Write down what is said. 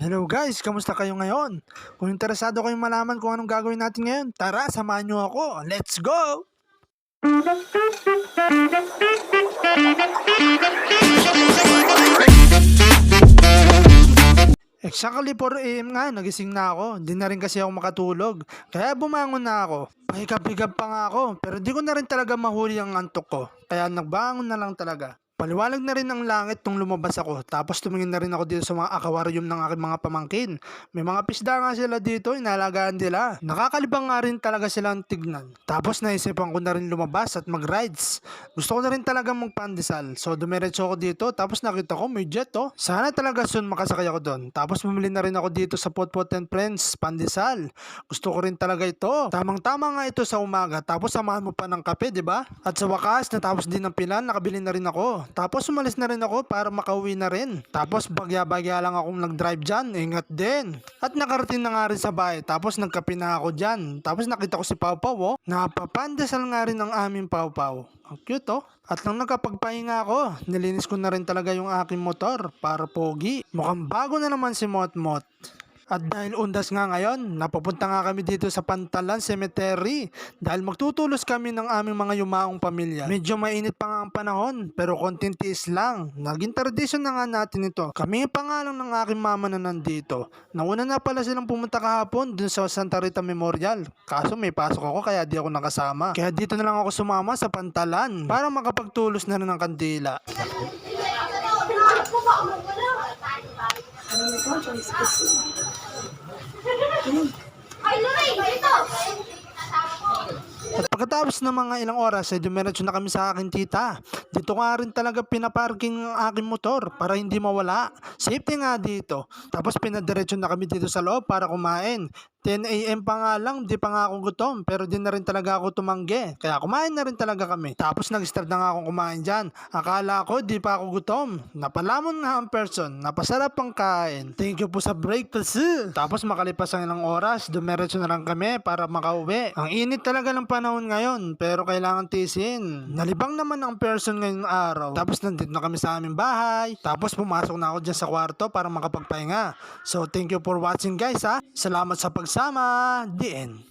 Hello guys, kamusta kayo ngayon? Kung interesado kayong malaman kung anong gagawin natin ngayon, tara, samahan nyo ako. Let's go! Exactly 4 AM nga, nagising na ako. Hindi na rin kasi ako makatulog. Kaya bumangon na ako. Pahikap-hikap pa nga ako, pero di ko na rin talaga mahuli ang antok ko. Kaya nagbangon na lang talaga. Paliwanag na rin ang langit nung lumabas ako. Tapos tumingin na rin ako dito sa mga aquarium ng aking mga pamangkin. May mga pisda nga sila dito, inalagaan nila. Nakakalibang nga rin talaga silang tignan. Tapos naisipan ko na rin lumabas at mag-rides. Gusto ko na rin talaga magpandesal. So dumiretso ako dito, tapos nakita ko may jet oh. Sana talaga soon makasakay ako doon. Tapos bumili na rin ako dito sa Potpot and Friends, pandesal. Gusto ko rin talaga ito. Tamang-tama nga ito sa umaga. Tapos samahan mo pa ng kape, di ba? At sa wakas, natapos din ng pilan, nakabili na rin ako. Tapos umalis na rin ako para makauwi na rin. Tapos bagya-bagya lang akong nag-drive dyan. Ingat din. At nakarating na nga rin sa bahay. Tapos nagkape na ako dyan. Tapos nakita ko si Pau Pau oh. Napapandesal nga rin ang aming Pau Pau. Ang cute oh. At nang nakapagpahinga ako, nilinis ko na rin talaga yung aking motor para pogi. Mukhang bago na naman si Motmot. At dahil undas nga ngayon, napapunta nga kami dito sa Pantalan Cemetery dahil magtutulos kami ng aming mga yumaong pamilya. Medyo mainit pa nga ang panahon pero konting tiis lang. Naging tradisyon na nga natin ito. Kami pa nga lang ng aking mama na nandito. Nauna na pala silang pumunta kahapon dun sa Santa Rita Memorial. Kaso may pasok ako kaya di ako nakasama. Kaya dito na lang ako sumama sa Pantalan para makapagtulos na rin ng kandila. Ay, Lorraine, ito! At pagkatapos ng mga ilang oras, dumiretso na kami sa aking tita. Dito nga rin talaga pinaparking ang aking motor para hindi mawala. Safety nga dito. Tapos pinadiretso na kami dito sa loob para kumain. 10 AM pa nga lang, di pa nga ako gutom. Pero di na rin talaga ako tumanggi. Kaya kumain na rin talaga kami. Tapos nag-start na nga akong kumain dyan. Akala ko di pa ako gutom. Napalamon nga ang person. Napasarap ang kain. Thank you po sa breakfast. Tapos makalipas ang ilang oras, dumiretso na lang kami para makauwi. Ang init talaga ng panahon ngayon. Pero kailangan tisin. Nalibang naman ang person ngayong araw. Tapos nandito na kami sa aming bahay. Tapos pumasok na ako dyan sa kwarto para makapagpahinga. So thank you for watching guys ha. Salamat sa pagsama. The end.